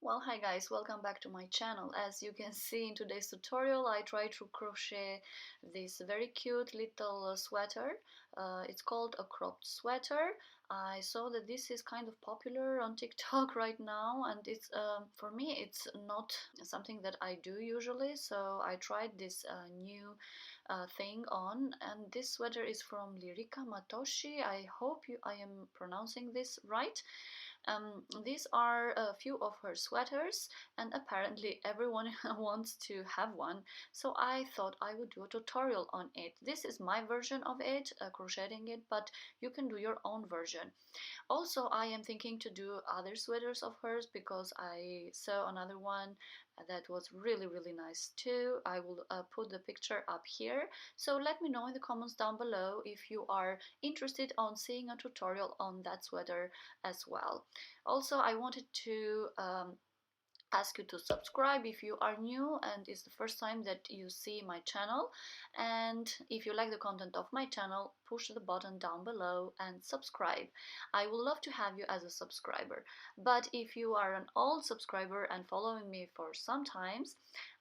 Well, hi guys, welcome back to my channel. As you can see in today's tutorial, I try to crochet this very cute little sweater. It's called a cropped sweater. I saw that this is kind of popular on TikTok right now, and it's for me it's not something that I do usually, so I tried this new thing on, and this sweater is from Lirika Matoshi. I hope I am pronouncing this right. These are a few of her sweaters, and apparently everyone wants to have one, so I thought I would do a tutorial on it. This is my version of it, crocheting it, but you can do your own version. Also, I am thinking to do other sweaters of hers because I saw another one that was really nice too. I will put the picture up here, so let me know in the comments down below if you are interested on seeing a tutorial on that sweater as well. Also, I wanted to ask you to subscribe if you are new and it's the first time that you see my channel, and if you like the content of my channel, push the button down below and subscribe. I would love to have you as a subscriber, but if you are an old subscriber and following me for some times,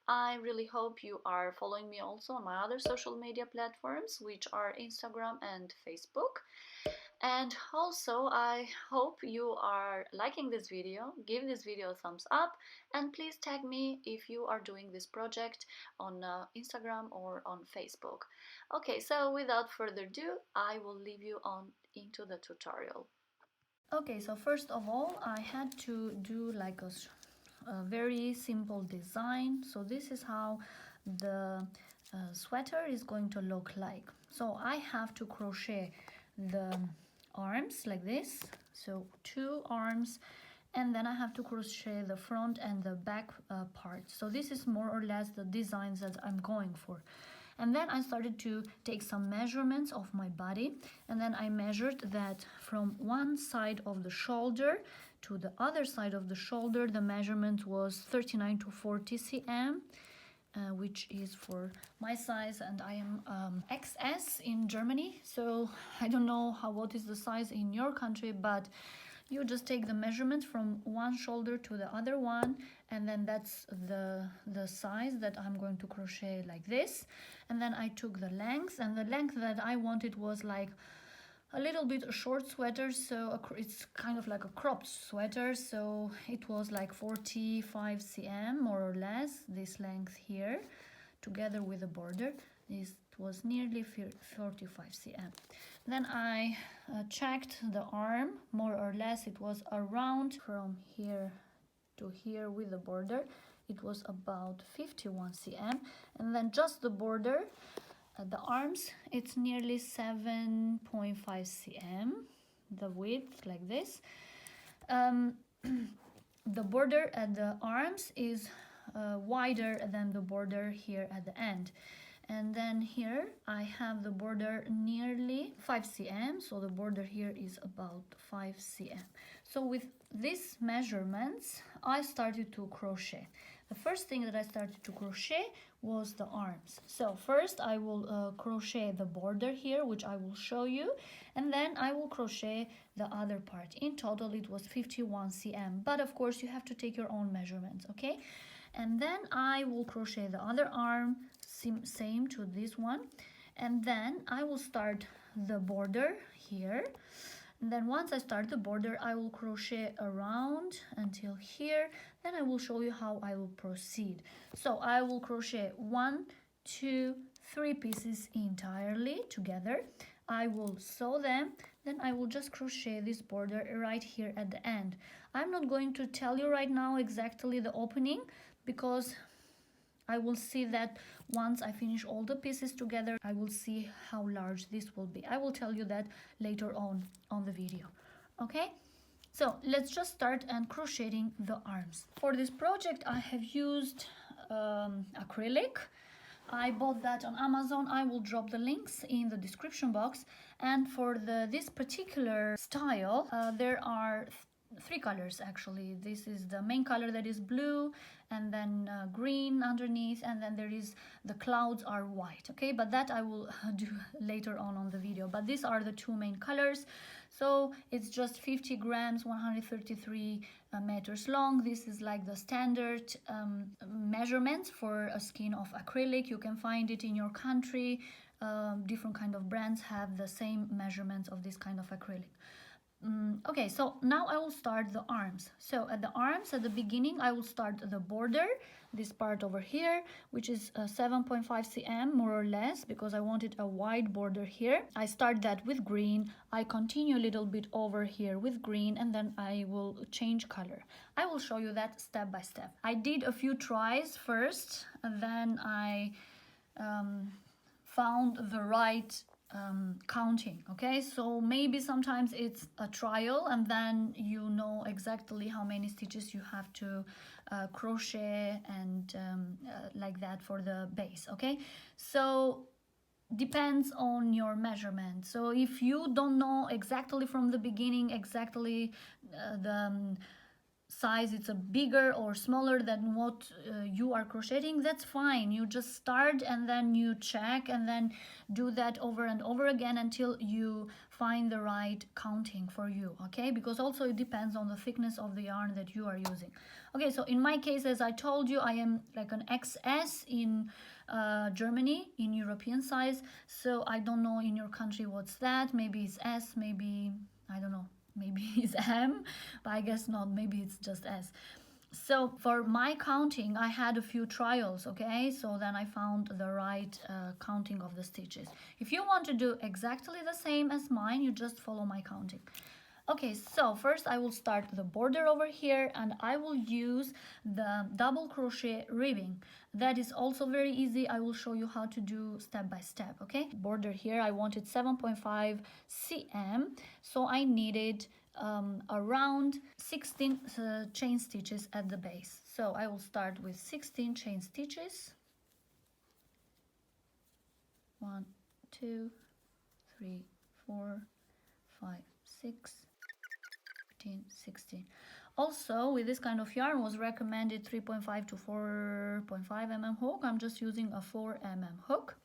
I really hope you are following me also on my other social media platforms, which are Instagram and Facebook. And also, I hope you are liking this video. Give this video a thumbs up, and please tag me if you are doing this project on Instagram or on Facebook. Okay, so without further ado, I will leave you on into the tutorial. Okay, so first of all, I had to do like a very simple design. So this is how the sweater is going to look like. So I have to crochet the arms like this, so 2 arms, and then I have to crochet the front and the back part. So this is more or less the designs that I'm going for. And then I started to take some measurements of my body, and then I measured that from one side of the shoulder to the other side of the shoulder, the measurement was 39 to 40 cm. Which is for my size, and I am XS in Germany, so I don't know what is the size in your country, but you just take the measurement from one shoulder to the other one, and then that's the size that I'm going to crochet like this. And then I took the length, and the length that I wanted was like a little bit a short sweater, so it's kind of like a cropped sweater, so it was like 45 cm more or less, this length here, together with the border. This was nearly 45 cm. Then I checked the arm, more or less it was around from here to here with the border, it was about 51 cm, and then just the border, the arms, it's nearly 7.5 cm, the width like this. The border at the arms is wider than the border here at the end. And then here I have the border nearly 5 cm, so the border here is about 5 cm. So with these measurements, I started to crochet. The first thing that I started to crochet was the arms. So first I will crochet the border here, which I will show you, and then I will crochet the other part. In total it was 51 cm, but of course you have to take your own measurements, okay? And then I will crochet the other arm, same to this one, and then I will start the border here. And then once I start the border, I will crochet around until here. Then I will show you how I will proceed. So I will crochet 1, 2, 3 pieces entirely together. I will sew them, then I will just crochet this border right here at the end. I'm not going to tell you right now exactly the opening, because I will see that once I finish all the pieces together, I will see how large this will be. I will tell you that later on the video. Okay, so let's just start and crocheting the arms. For this project I have used acrylic. I bought that on Amazon. I will drop the links in the description box. And for this particular style, there are three colors actually. This is the main color that is blue, and then green underneath, and then there is the clouds are white. Okay, but that I will do later on the video. But these are the two main colors. So it's just 50 grams, 133 meters long. This is like the standard measurements for a skein of acrylic. You can find it in your country. Different kind of brands have the same measurements of this kind of acrylic. Okay, so now I will start the arms. So at the arms, at the beginning, I will start the border, this part over here, which is 7.5 cm more or less, because I wanted a wide border here. I start that with green. I continue a little bit over here with green, and then I will change color. I will show you that step by step. I did a few tries first, and then I found the right counting. Okay, so maybe sometimes it's a trial, and then you know exactly how many stitches you have to crochet and like that for the base. Okay, so depends on your measurement. So if you don't know exactly from the beginning exactly the size, it's a bigger or smaller than what you are crocheting, that's fine. You just start and then you check and then do that over and over again until you find the right counting for you. Okay, because also it depends on the thickness of the yarn that you are using. Okay, so in my case, as I told you, I am like an XS in Germany, in European size. So I don't know in your country what's that. Maybe it's S, maybe I don't know, maybe it's M, but I guess not, maybe it's just S. So for my counting, I had a few trials. Okay, so then I found the right counting of the stitches. If you want to do exactly the same as mine, you just follow my counting. Okay, so first I will start the border over here, and I will use the double crochet ribbing. That is also very easy. I will show you how to do step by step. Okay, border here I wanted 7.5 cm, so I needed around 16 chain stitches at the base. So I will start with 16 chain stitches. 1, 2, 3, 4, 5, 6, 16. Also, with this kind of yarn was recommended 3.5 to 4.5 mm hook. I'm just using a 4 mm hook.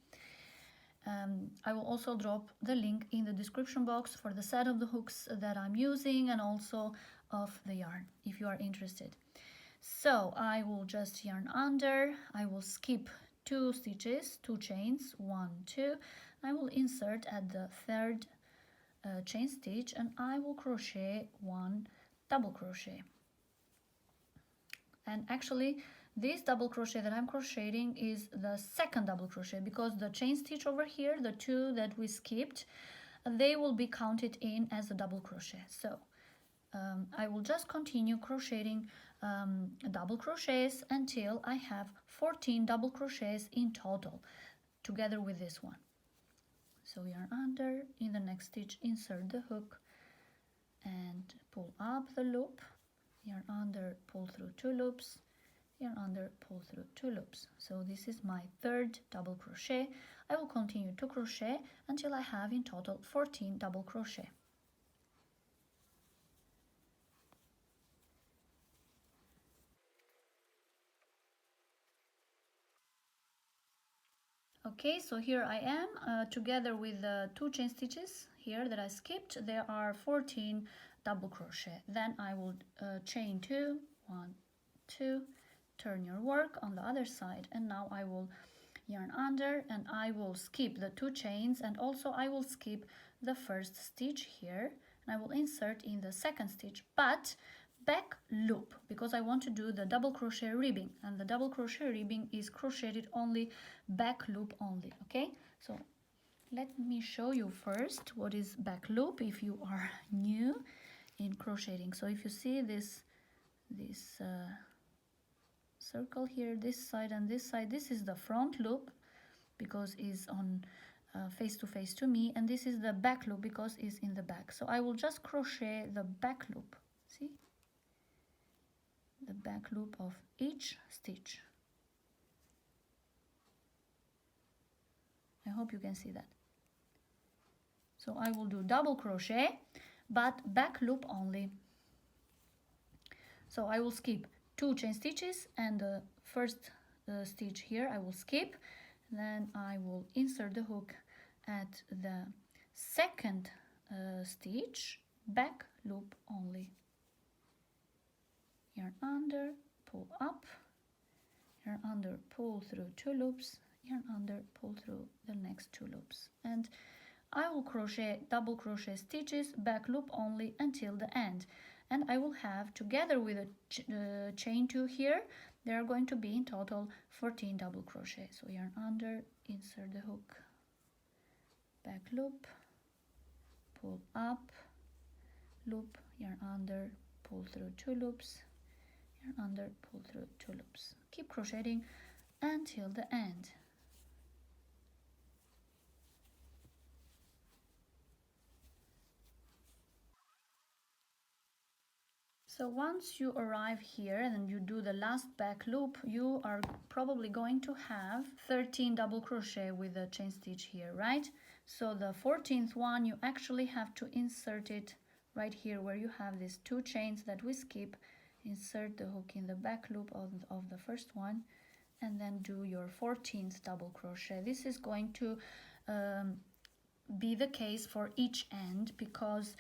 I will also drop the link in the description box for the set of the hooks that I'm using and also of the yarn if you are interested. So I will just yarn under. I will skip 2 stitches, 2 chains, 1, 2. I will insert at the third chain stitch, and I will crochet 1 double crochet. And actually this double crochet that I'm crocheting is the second double crochet, because the chain stitch over here, the 2 that we skipped, they will be counted in as a double crochet. So I will just continue crocheting double crochets until I have 14 double crochets in total together with this one. So yarn under, in the next stitch insert the hook and pull up the loop, yarn under, pull through 2 loops, yarn under, pull through 2 loops. So this is my third double crochet. I will continue to crochet until I have in total 14 double crochet. Okay, so here I am together with the 2 chain stitches here that I skipped. There are 14 double crochet. Then I will chain 2, 1, 2, turn your work on the other side, and now I will yarn under and I will skip the 2 chains, and also I will skip the first stitch here, and I will insert in the second stitch, but back loop, because I want to do the double crochet ribbing, and the double crochet ribbing is crocheted only back loop only. Okay, so let me show you first what is back loop if you are new in crocheting. So if you see this circle here, this side and this side, this is the front loop because it's on face to face to me, and this is the back loop because it's in the back. So I will just crochet the back loop, see, the back loop of each stitch. I hope you can see that. So I will do double crochet but back loop only. So I will skip 2 chain stitches, and the first stitch here I will skip. Then I will insert the hook at the second stitch, back loop only. Yarn under, pull up, yarn under, pull through 2 loops, yarn under, pull through the next 2 loops, and I will crochet double crochet stitches, back loop only, until the end. And I will have, together with a chain 2 here, there are going to be in total 14 double crochet. So yarn under, insert the hook, back loop, pull up, loop, yarn under, pull through 2 loops, yarn under, pull through 2 loops. Keep crocheting until the end. So once you arrive here and you do the last back loop, you are probably going to have 13 double crochet with a chain stitch here, right? So the 14th one, you actually have to insert it right here where you have these 2 chains that we skip. Insert the hook in the back loop of the first one, and then do your 14th double crochet. This is going to be the case for each end, because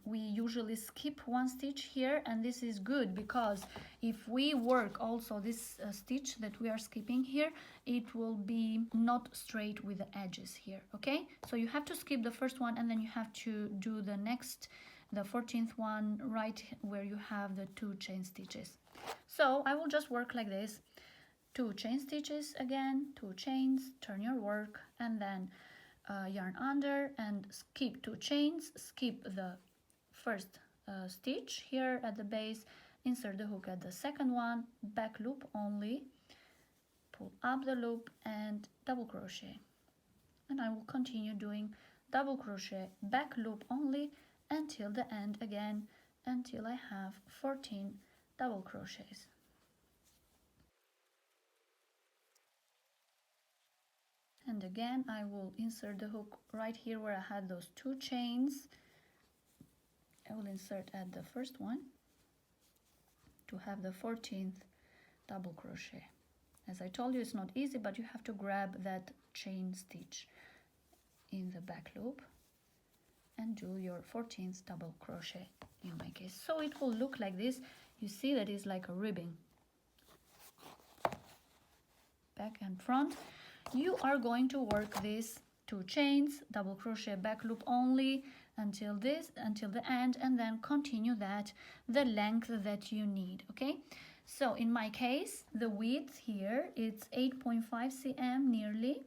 we usually skip 1 stitch here, and this is good because if we work also this stitch that we are skipping here, it will be not straight with the edges here. Okay, so you have to skip the first one, and then you have to do the next, the 14th one, right where you have the 2 chain stitches. So I will just work like this: 2 chain stitches again, 2 chains, turn your work, and then yarn under and skip 2 chains, skip the first stitch here at the base, insert the hook at the second one, back loop only, pull up the loop and double crochet. And I will continue doing double crochet, back loop only, until the end again, until I have 14 double crochets. And again I will insert the hook right here where I had those 2 chains. I will insert at the first one to have the 14th double crochet. As I told you, it's not easy, but you have to grab that chain stitch in the back loop and do your 14th double crochet in my case. So it will look like this. You see that it's like a ribbing, back and front. You are going to work these 2 chains, double crochet, back loop only until the end, and then continue that the length that you need. Okay, so in my case the width here it's 8.5 cm nearly,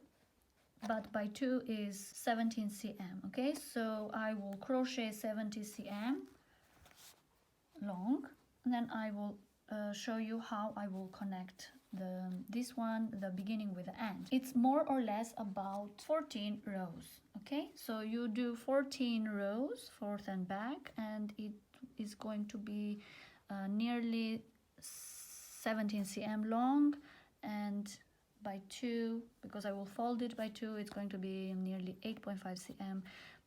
but by 2 is 17 cm. Okay, so I will crochet 70 cm long, and then I will show you how I will connect this one, the beginning with the end. It's more or less about 14 rows. Okay, so you do 14 rows forth and back, and it is going to be nearly 17 cm long, and by 2, because I will fold it by 2, it's going to be nearly 8.5 cm.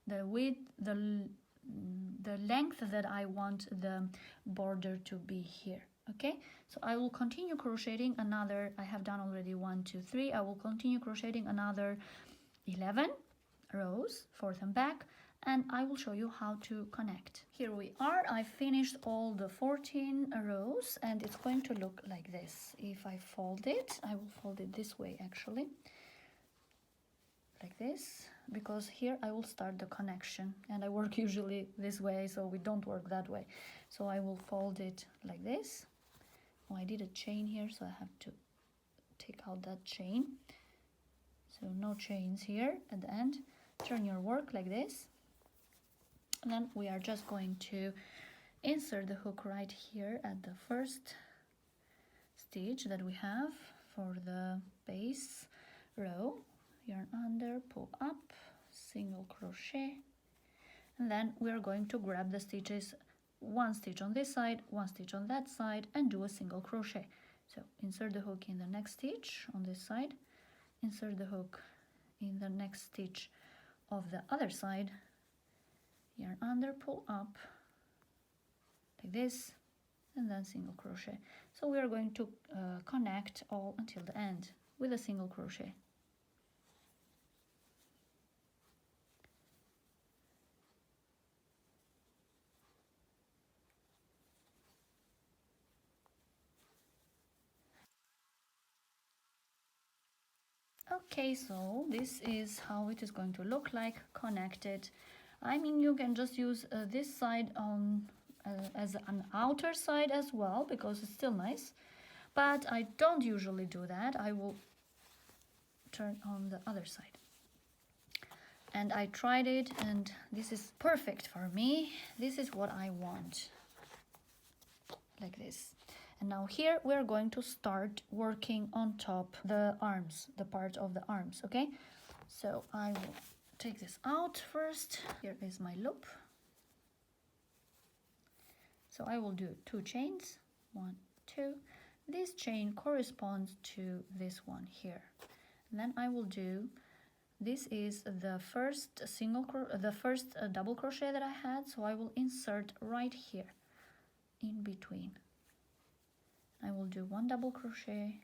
The width, the length that I want the border to be here. Okay, so I will continue crocheting another, I have done already 1, 2, 3, I will continue crocheting another 11 rows forth and back, and I will show you how to connect. Here we are, I finished all the 14 rows, and it's going to look like this. If I fold it, I will fold it this way actually, like this, because here I will start the connection, and I work usually this way, so we don't work that way. So I will fold it like this. Oh, I did a chain here, so I have to take out that chain. So no chains here at the end. Turn your work like this, and then we are just going to insert the hook right here at the first stitch that we have for the base row. Yarn under, pull up, single crochet, and then we are going to grab the stitches, 1 stitch on this side, 1 stitch on that side, and do a single crochet. So insert the hook in the next stitch on this side, insert the hook in the next stitch of the other side, yarn under, pull up like this, and then single crochet. So we are going to connect all until the end with a single crochet. Okay, so this is how it is going to look like connected. I mean, you can just use this side on as an outer side as well, because it's still nice, but I don't usually do that. I will turn on the other side. And I tried it, and this is perfect for me. This is what I want, like this. And now here we're going to start working on top the arms, the part of the arms, okay? So I will take this out first. Here is my loop. So I will do 2 chains, 1, 2. This chain corresponds to this one here. And then I will do, this is the first double crochet that I had, so I will insert right here in between. I will do 1 double crochet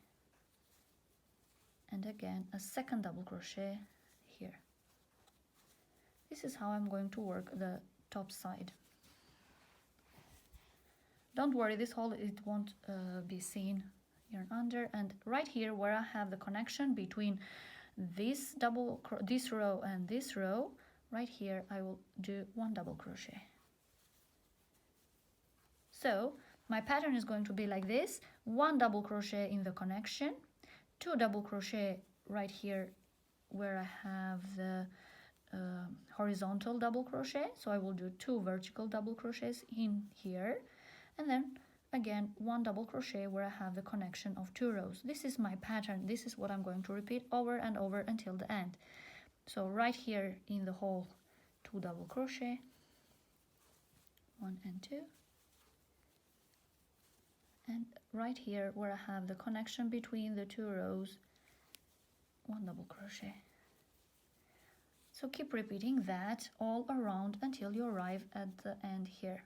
and again a second double crochet here. This is how I'm going to work the top side. Don't worry, this hole, it won't be seen. Yarn under, and right here where I have the connection between this row and this row, right here I will do 1 double crochet. So my pattern is going to be like this: 1 double crochet in the connection, 2 double crochet right here where I have the horizontal double crochet, so I will do 2 vertical double crochets in here, and then again 1 double crochet where I have the connection of 2 rows. This is my pattern. This is what I'm going to repeat over and over until the end. So right here in the hole, 2 double crochet, 1 and 2, and right here where I have the connection between the 2 rows, 1 double crochet. So keep repeating that all around until you arrive at the end here.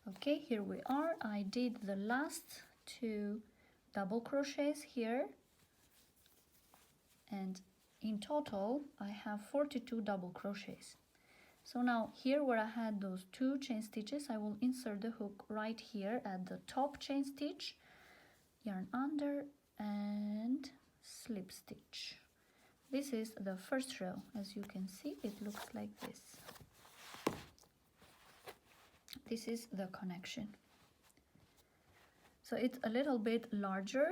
Okay, here we are. I did the last 2 double crochets here, and in total I have 42 double crochets. So now here where I had those 2 chain stitches, I will insert the hook right here at the top chain stitch, yarn under and slip stitch. This is the first row. As you can see, it looks like this. This is the connection. So it's a little bit larger,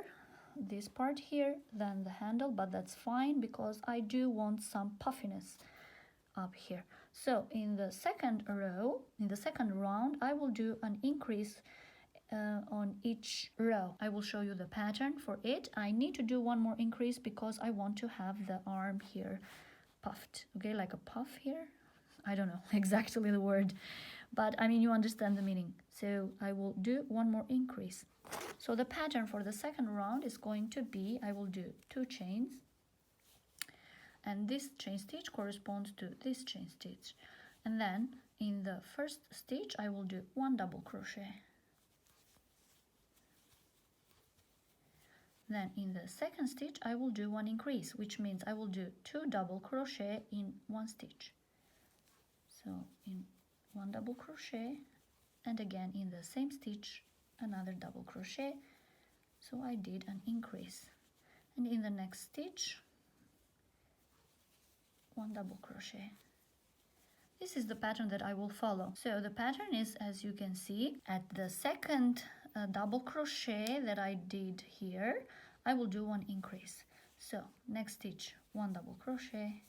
this part here, than the handle, but that's fine because I do want some puffiness up here. So in the second row, in the second round, I will do an increase on each row. I will show you the pattern for it. I need to do 1 more increase because I want to have the arm here puffed, okay, like a puff here. I don't know exactly the word, but I mean, you understand the meaning. So I will do 1 more increase. So the pattern for the second round is going to be, I will do 2 chains, and this chain stitch corresponds to this chain stitch, and then in the first stitch I will do 1 double crochet. Then in the second stitch I will do 1 increase, which means I will do 2 double crochet in 1 stitch. So in 1 double crochet, and again in the same stitch another double crochet, so I did an increase, and in the next stitch 1 double crochet. This is the pattern that I will follow. So the pattern is, as you can see, at the second double crochet that I did here, I will do 1 increase. So next stitch 1 double crochet,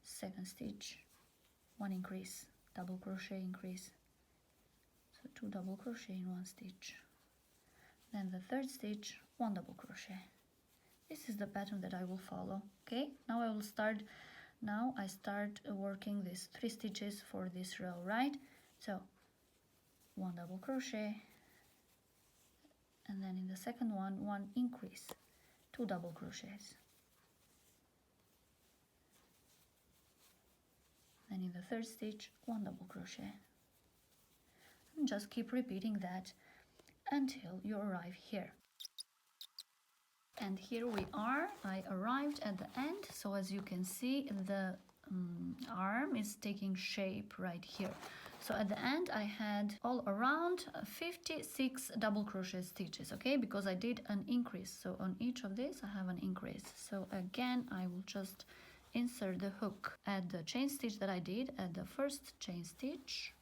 second stitch 1 increase, double crochet, increase, so 2 double crochet in 1 stitch, then the third stitch 1 double crochet. This is the pattern that I will follow. Okay, now I will start. Now I start working these 3 stitches for this row, right? So 1 double crochet, the second one increase, 2 double crochets, and in the third stitch 1 double crochet, and just keep repeating that until you arrive here. And here we are. I arrived at the end, so as you can see, the arm is taking shape right here. So at the end I had all around 56 double crochet stitches, okay, because I did an increase. So on each of these I have an increase. So again I will just insert the hook at the chain stitch that I did at the first chain stitch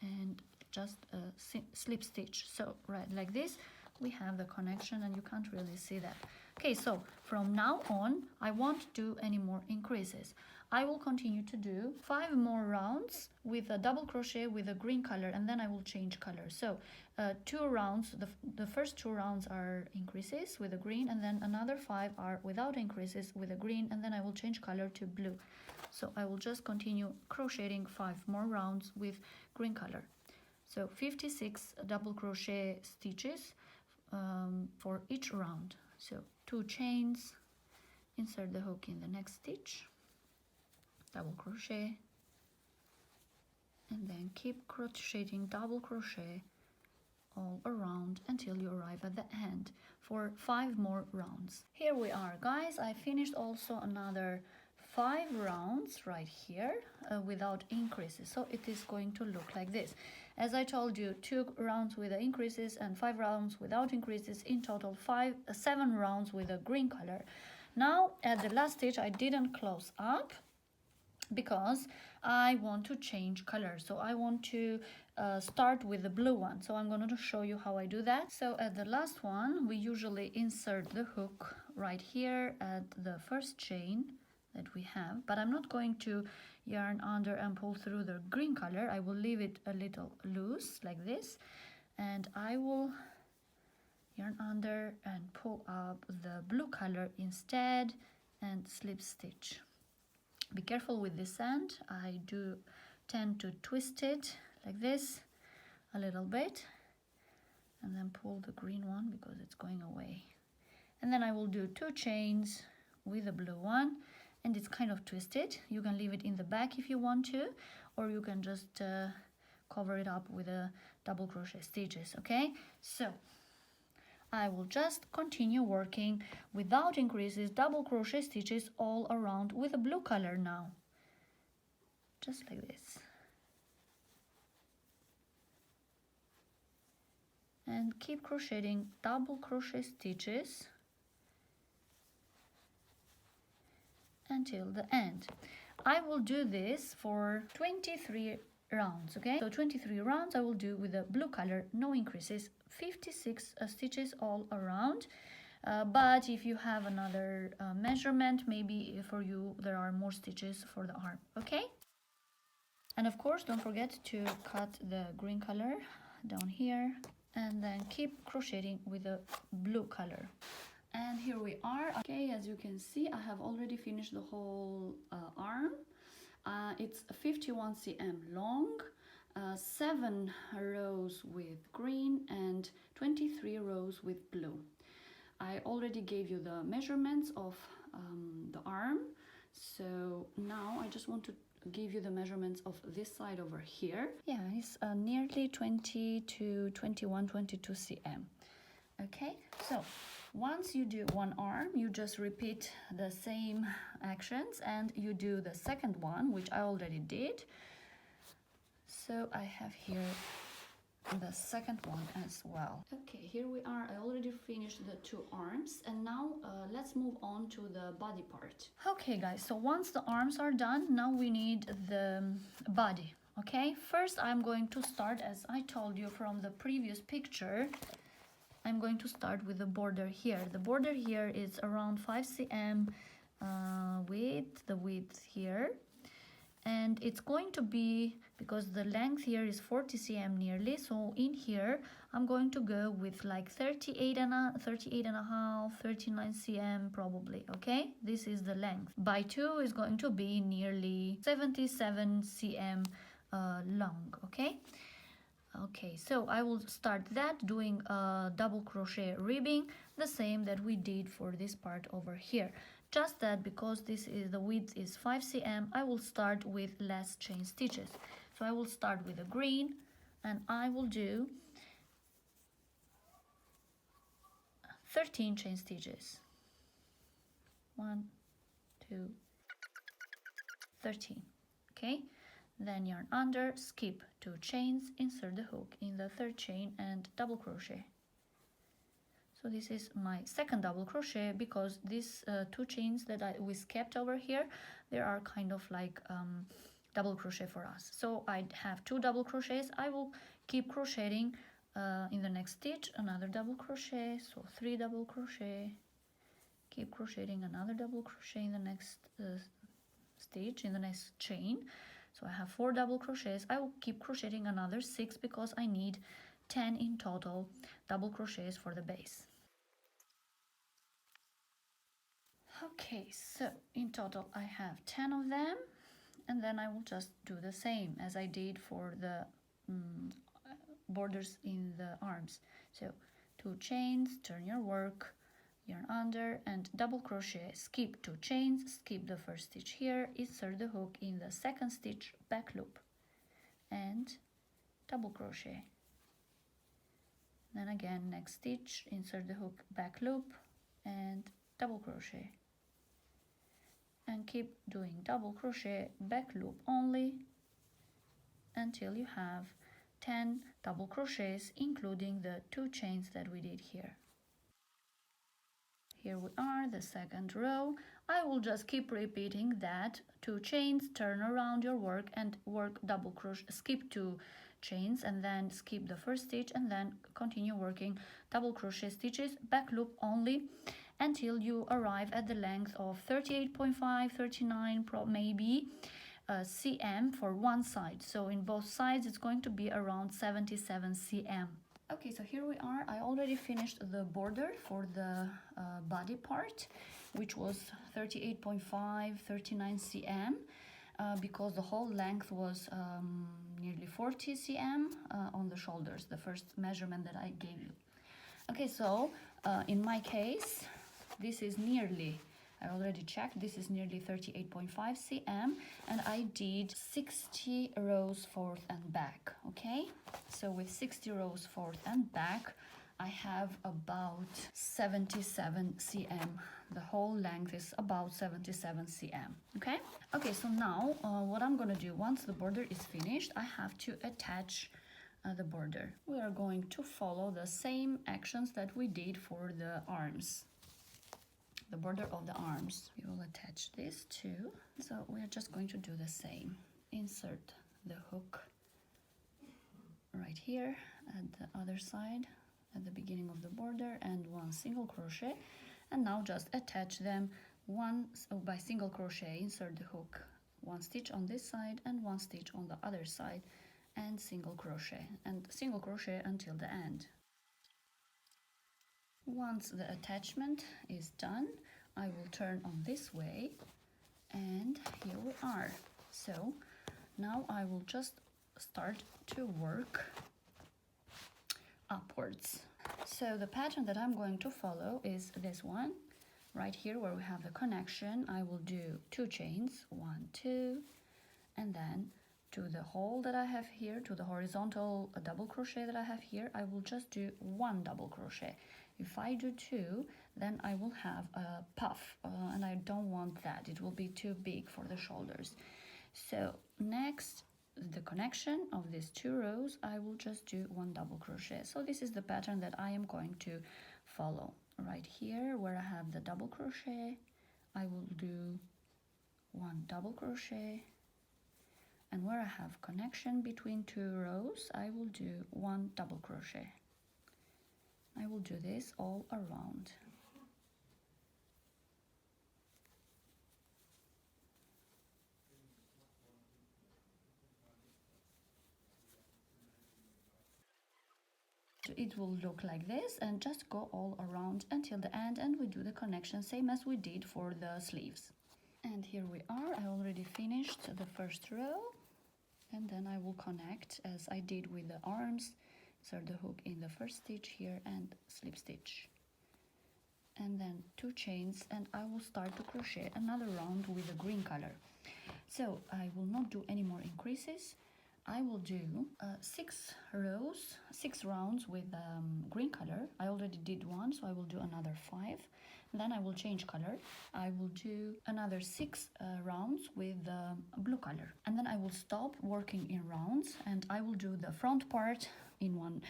and just a slip stitch. So right like this we have the connection, and you can't really see that. Okay, so from now on I won't do any more increases. I will continue to do 5 more rounds with a double crochet with a green color, and then I will change color. So 2 rounds, the first 2 rounds are increases with a green, and then another 5 are without increases with a green, and then I will change color to blue. So I will just continue crocheting 5 more rounds with green color. So 56 double crochet stitches for each round. So 2 chains, insert the hook in the next stitch, double crochet, and then keep crocheting double crochet all around until you arrive at the end for 5 more rounds. Here we are, guys. I finished also another 5 rounds right here without increases, so it is going to look like this. As I told you, 2 rounds with the increases and 5 rounds without increases, in total 7 rounds with a green color. Now at the last stitch I didn't close up because I want to change color, so I want to start with the blue one. So I'm going to show you how I do that. So at the last one we usually insert the hook right here at the first chain that we have, but I'm not going to yarn under and pull through the green color. I will leave it a little loose like this, and I will yarn under and pull up the blue color instead and slip stitch. Be careful with this end. I do tend to twist it like this a little bit and then pull the green one because it's going away, and then I will do 2 chains with the blue one, and it's kind of twisted. You can leave it in the back if you want to, or you can just cover it up with a double crochet stitches. Okay, so I will just continue working without increases, double crochet stitches all around with a blue color now, just like this, and keep crocheting double crochet stitches until the end. I will do this for 23 rounds, okay? So 23 rounds I will do with the blue color, no increases, 56 stitches all around. But if you have another measurement, maybe for you there are more stitches for the arm, okay? And of course don't forget to cut the green color down here, and then keep crocheting with the blue color. And here we are. Okay, as you can see, I have already finished the whole arm. It's 51 cm long, 7 rows with green and 23 rows with blue. I already gave you the measurements of the arm, so now I just want to give you the measurements of this side over here. Yeah, it's nearly 20 to 21, 22 cm. Okay, so once you do one arm, you just repeat the same actions and you do the second one, which I already did. So I have here the second one as well. Okay, here we are. I already finished the 2 arms, and now let's move on to the body part. Okay guys, so once the arms are done, now we need the body. Okay, first I'm going to start, as I told you from the previous picture, I'm going to start with the border here. The border here is around 5 cm with the width here, and it's going to be, because the length here is 40 cm nearly, so in here I'm going to go with like 38 and a half, 39 cm probably. Okay, this is the length. By 2 is going to be nearly 77 cm long. Okay, Okay, so I will start that doing a double crochet ribbing, the same that we did for this part over here. Just that because this is the width is 5 cm, I will start with less chain stitches. So I will start with a green, and I will do 13 chain stitches. 1, 2, 13. Okay, then yarn under, skip 2 chains, insert the hook in the 3rd chain and double crochet. So this is my second double crochet, because these 2 chains that we skipped over here, they are kind of like double crochet for us. So I have 2 double crochets. I will keep crocheting in the next stitch another double crochet, so 3 double crochet, keep crocheting another double crochet in the next stitch, in the next chain. So I have 4 double crochets. I will keep crocheting another 6 because I need 10 in total double crochets for the base. Okay, so in total I have 10 of them, and then I will just do the same as I did for the borders in the arms. So 2 chains, turn your work, yarn under and double crochet, skip 2 chains, skip the first stitch here, insert the hook in the 2nd stitch, back loop and double crochet. Then again, next stitch, insert the hook, back loop and double crochet, and keep doing double crochet, back loop only until you have 10 double crochets, including the 2 chains that we did here. Here we are, the 2nd row. I will just keep repeating that: 2 chains, turn around your work and work double crochet, skip 2 chains and then skip the first stitch, and then continue working double crochet stitches, back loop only, until you arrive at the length of 38.5, 39 maybe cm for one side. So in both sides it's going to be around 77 cm. Okay, so here we are. I already finished the border for the body part, which was 38.5, 39 cm, because the whole length was nearly 40 cm on the shoulders, the first measurement that I gave you. Okay, so in my case, this is nearly, I already checked, this is nearly 38.5 cm, and I did 60 rows forth and back. Okay, so with 60 rows forth and back, I have about 77 cm. The whole length is about 77 cm. Okay, so now what I'm gonna do, once the border is finished, I have to attach the border. We are going to follow the same actions that we did for the arms, the border of the arms. We will attach this too. So we are just going to do the same. Insert the hook right here at the other side at the beginning of the border and 1 single crochet, and now just attach them by single crochet. Insert the hook, 1 stitch on this side and 1 stitch on the other side, and single crochet until the end. Once the attachment is done, I will turn on this way, and here we are. So now I will just start to work upwards. So the pattern that I'm going to follow is this one right here, where we have the connection. I will do 2 chains, 1, 2, and then to the hole that I have here, to the horizontal double crochet that I have here, I will just do 1 double crochet. If I do 2, then I will have a puff, and I don't want that. It will be too big for the shoulders. So next, the connection of these 2 rows, I will just do 1 double crochet. So this is the pattern that I am going to follow. Right here where I have the double crochet, I will do 1 double crochet, and where I have connection between 2 rows, I will do 1 double crochet. I will do this all around. It will look like this, and just go all around until the end, and we do the connection same as we did for the sleeves. And here we are. I already finished the first row. and then I will connect as I did with the arms. Insert the hook in the first stitch here and slip stitch, and then 2 chains, and I will start to crochet another round with the green color. So I will not do any more increases. I will do 6 rounds with green color. I already did one, so I will do another 5. Then I will change color. I will do another 6 rounds with blue color, and then I will stop working in rounds, and I will do the front part in one.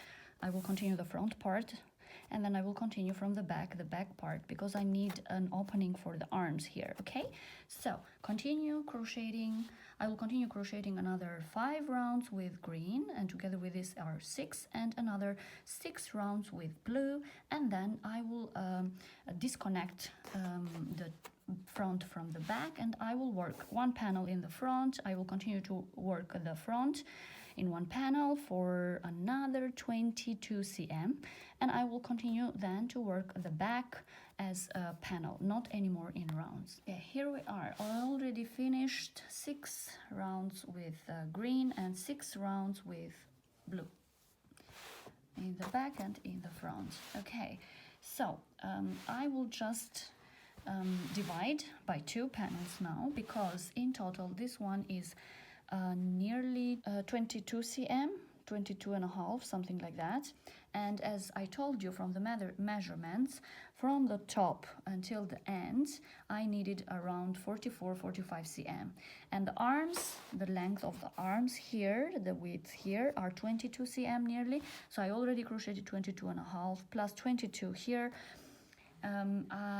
I will continue the front part, and then I will continue from the back part, because I need an opening for the arms here. Okay, so continue crocheting. I will continue crocheting another 5 rounds with green, and together with this are 6, and another 6 rounds with blue, and then I will disconnect the front from the back, and I will work 1 panel in the front. I will continue to work the front in 1 panel for another 22 cm, and I will continue then to work the back as a panel, not anymore in rounds. Yeah, here we are. I already finished 6 rounds with green and 6 rounds with blue in the back and in the front. Okay, so I will just divide by 2 panels now, because in total this one is nearly 22 cm, 22 and a half, something like that. And as I told you from the measurements, from the top until the end, I needed around 44-45 cm. And the arms, the length of the arms here, the width here, are 22 cm nearly. So I already crocheted 22 and a half plus 22 here.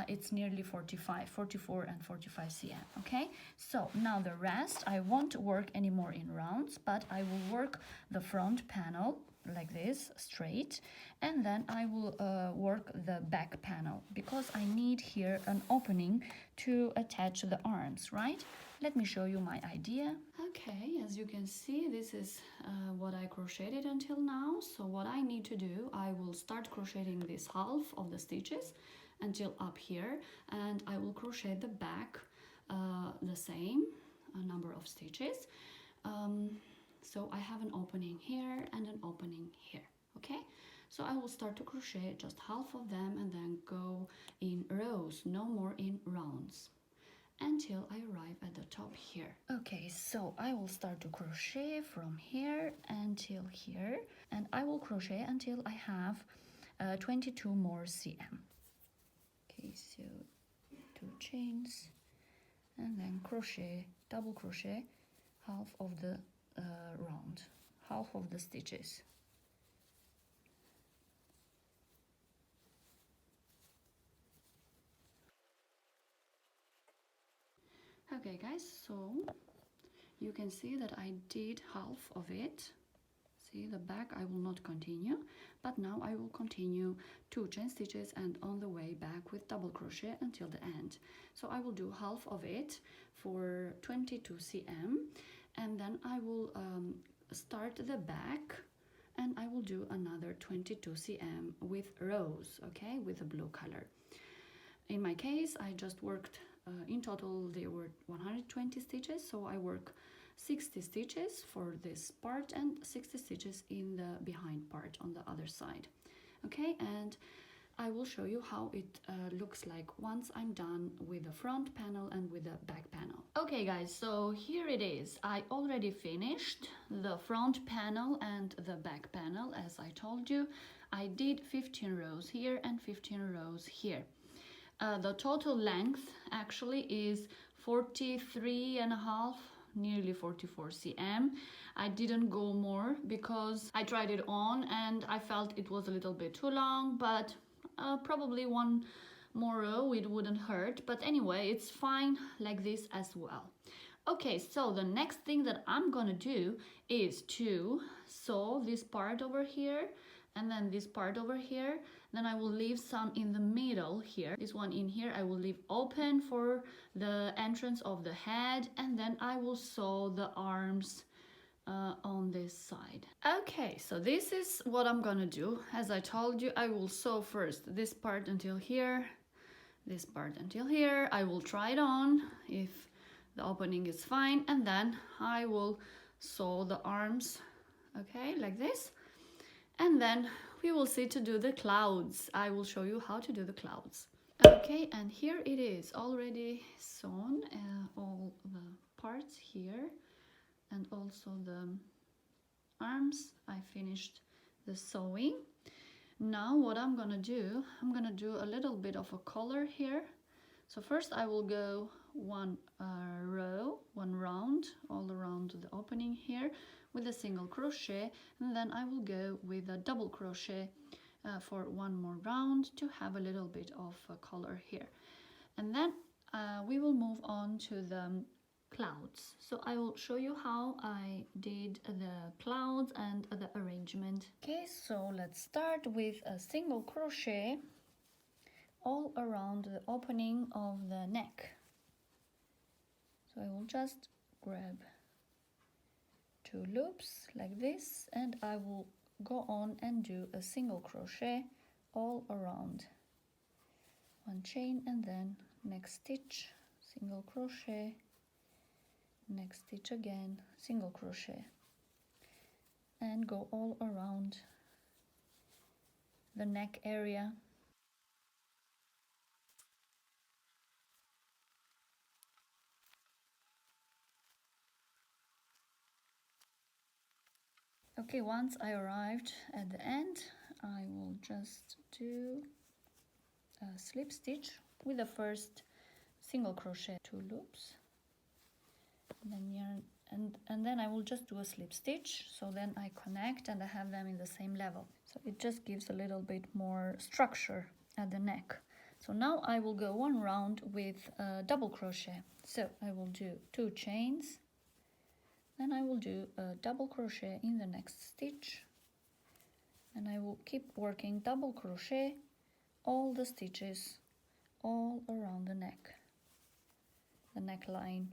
It's nearly 44 and 45 cm. Okay, so now the rest I won't work anymore in rounds, but I will work the front panel like this straight, and then I will work the back panel, because I need here an opening to attach the arms, right? Let me show you my idea. Okay, as you can see, this is what I crocheted until now. So what I need to do, I will start crocheting this half of the stitches until up here, and I will crochet the back the same number of stitches. So I have an opening here and an opening here. Okay, so I will start to crochet just half of them and then go in rows, no more in rounds, until I arrive at the top here. Okay, so I will start to crochet from here until here, and I will crochet until I have 22 more cm. Okay, so 2 chains, and then crochet, double crochet half of the round, half of the stitches. Okay guys, so you can see that I did half of it. See, the back I will not continue, but now I will continue 2 chain stitches and on the way back with double crochet until the end. So I will do half of it for 22 cm, and then I will start the back, and I will do another 22 cm with rows, okay, with the blue color. In my case, I just worked in total there were 120 stitches, so I work 60 stitches for this part and 60 stitches in the behind part on the other side. Okay, and I will show you how it looks like once I'm done with the front panel and with the back panel. Okay guys, so here it is. I already finished the front panel and the back panel. As I told you, I did 15 rows here and 15 rows here. The total length actually is 43 and a half, nearly 44 cm. I didn't go more because I tried it on and I felt it was a little bit too long, but probably 1 more row it wouldn't hurt. But anyway, it's fine like this as well. Okay, so the next thing that I'm gonna do is to sew this part over here and then this part over here. Then I will leave some in the middle here. This one in here I will leave open for the entrance of the head, and then I will sew the arms on this side. Okay, so this is what I'm gonna do. As I told you, I will sew first this part until here, this part until here. I will try it on if the opening is fine, and then I will sew the arms, okay, like this. And then we will see to do the clouds. I will show you how to do the clouds. Okay, and here it is already sewn, all the parts here and also the arms. I finished the sewing. Now what I'm gonna do a little bit of a color here. So first I will go one row, one round all around the opening here with a single crochet, and then I will go with a double crochet for one more round to have a little bit of color here. And then we will move on to the clouds. So I will show you how I did the clouds and the arrangement. Okay, so let's start with a single crochet all around the opening of the neck. So I will just grab 2 loops like this, and I will go on and do a single crochet all around. 1 chain, and then next stitch, single crochet, next stitch again, single crochet, and go all around the neck area. Okay, once I arrived at the end, I will just do a slip stitch with the first single crochet, 2 loops, and then yarn, and then I will just do a slip stitch, so then I connect and I have them in the same level. So it just gives a little bit more structure at the neck. So now I will go 1 round with a double crochet. So I will do 2 chains, then I will do a double crochet in the next stitch, and I will keep working double crochet all the stitches all around the neckline.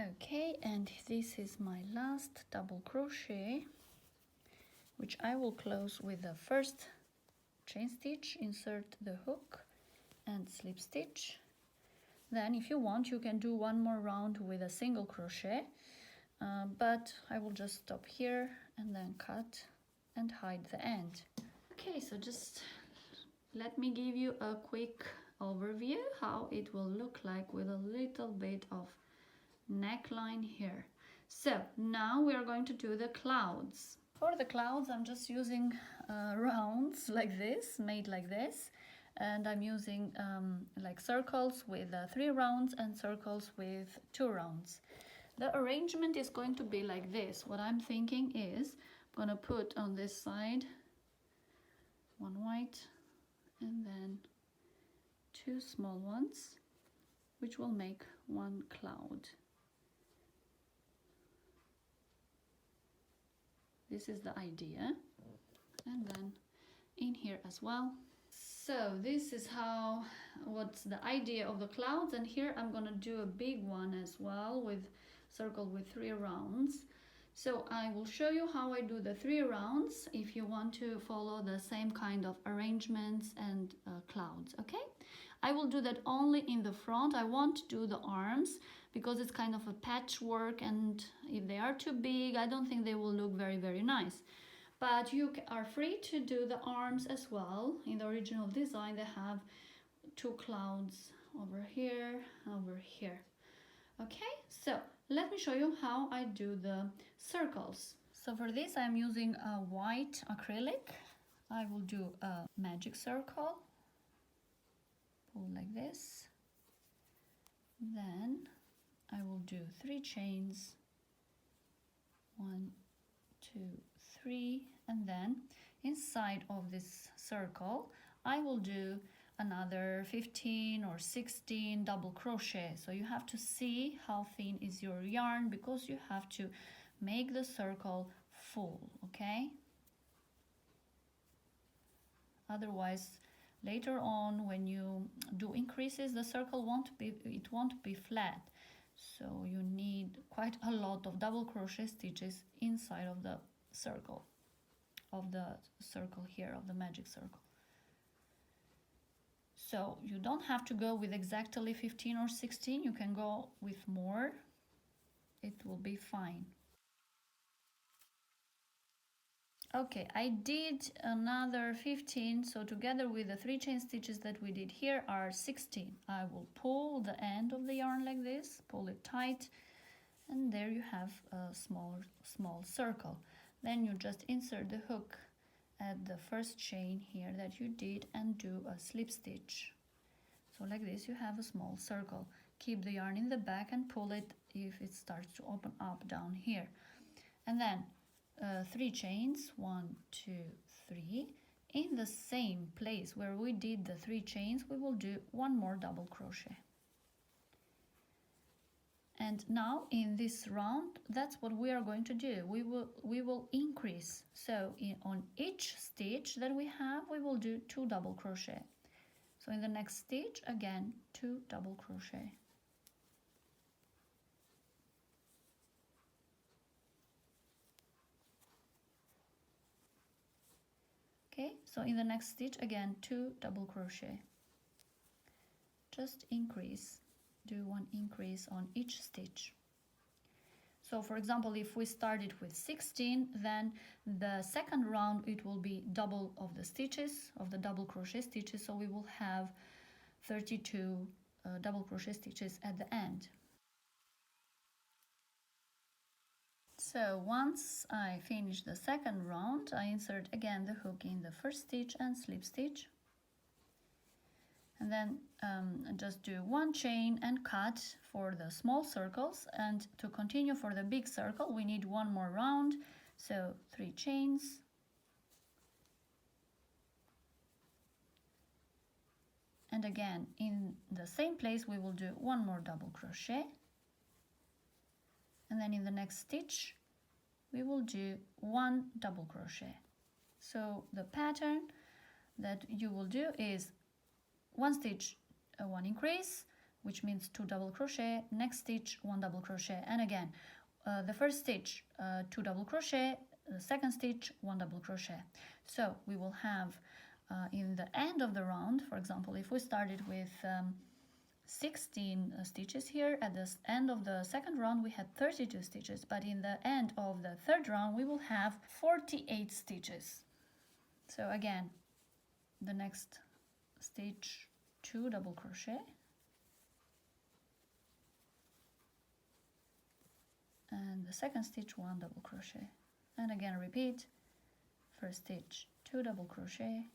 Okay, and this is my last double crochet, which I will close with the first chain stitch, insert the hook and slip stitch. Then if you want, you can do 1 more round with a single crochet, but I will just stop here and then cut and hide the end. Okay, so just let me give you a quick overview how it will look like with a little bit of neckline here. So now we are going to do the clouds. For the clouds, I'm just using rounds like this, made like this, and I'm using like circles with 3 rounds and circles with 2 rounds. The arrangement is going to be like this. What I'm thinking is I'm gonna put on this side 1 white and then 2 small ones, which will make 1 cloud. This is the idea, and then in here as well. So this is what's the idea of the clouds, and here I'm gonna do a big one as well with circle with 3 rounds. So I will show you how I do the 3 rounds if you want to follow the same kind of arrangements and clouds, okay? I will do that only in the front. I won't do the arms because it's kind of a patchwork, and if they are too big, I don't think they will look very, very nice. But you are free to do the arms as well. In the original design, they have 2 clouds over here, over here. Okay, so let me show you how I do the circles. So for this, I'm using a white acrylic. I will do a magic circle, pull like this. Then I will do 3 chains, 1, 2, 3, and then inside of this circle I will do another 15 or 16 double crochet. So you have to see how thin is your yarn because you have to make the circle full, okay? Otherwise later on when you do increases, the circle won't be flat. So you need quite a lot of double crochet stitches inside of the circle here, of the magic circle. So you don't have to go with exactly 15 or 16, you can go with more, it will be fine. Okay, I did another 15, so together with the 3 chain stitches that we did here are 16. I will pull the end of the yarn like this, pull it tight, and there you have a small circle. Then you just insert the hook at the first chain here that you did and do a slip stitch. So like this you have a small circle. Keep the yarn in the back and pull it if it starts to open up down here. And then 3 chains, 1, 2, 3. In the same place where we did the 3 chains, we will do 1 more double crochet. And now in this round, that's what we are going to do. We will increase. So on each stitch that we have, we will do 2 double crochet. So in the next stitch, again, 2 double crochet. Okay, so in the next stitch, again, 2 double crochet. Just increase, do 1 increase on each stitch. So for example, if we started with 16, then the second round it will be double of the stitches, of the double crochet stitches, so we will have 32 double crochet stitches at the end. So once I finish the second round, I insert again the hook in the first stitch and slip stitch. And then just do 1 chain and cut for the small circles, and to continue for the big circle we need 1 more round, so 3 chains. And again in the same place we will do 1 more double crochet. And then in the next stitch we will do 1 double crochet. So the pattern that you will do is 1 stitch, 1 increase, which means 2 double crochet, next stitch 1 double crochet, and again the first stitch 2 double crochet, the second stitch 1 double crochet. So we will have in the end of the round, for example, if we started with 16 stitches here, at the end of the second round we had 32 stitches, but in the end of the third round we will have 48 stitches. So again, the next stitch 2 double crochet, and the second stitch 1 double crochet, and again repeat, first stitch 2 double crochet,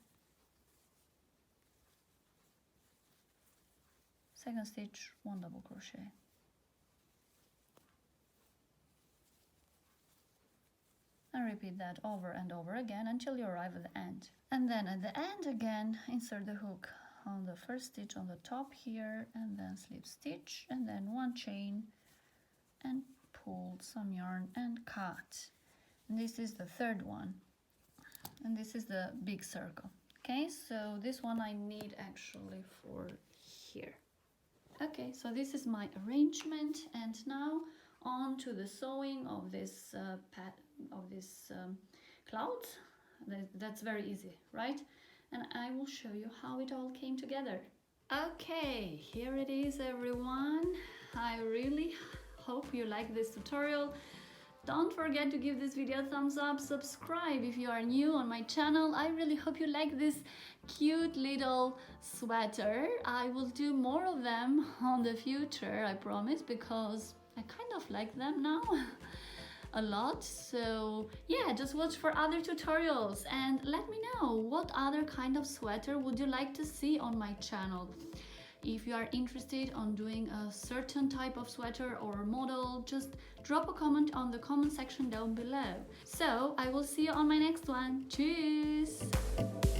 second stitch 1 double crochet, and repeat that over and over again until you arrive at the end. And then at the end again insert the hook on the first stitch on the top here, and then slip stitch, and then 1 chain and pull some yarn and cut. And this is the third one, and this is the big circle. Okay, so this one I need actually for here. Okay, so this is my arrangement, and now on to the sewing of this cloud. That's very easy, right? And I will show you how it all came together. Okay, here it is, everyone. I really hope you like this tutorial. Don't forget to give this video a thumbs up, subscribe if you are new on my channel. I really hope you like this cute little sweater. I will do more of them on the future, I promise, because I kind of like them now a lot. So yeah, just watch for other tutorials and let me know what other kind of sweater would you like to see on my channel. If you are interested on doing a certain type of sweater or model, just drop a comment on the comment section down below. So I will see you on my next one. Tschüss!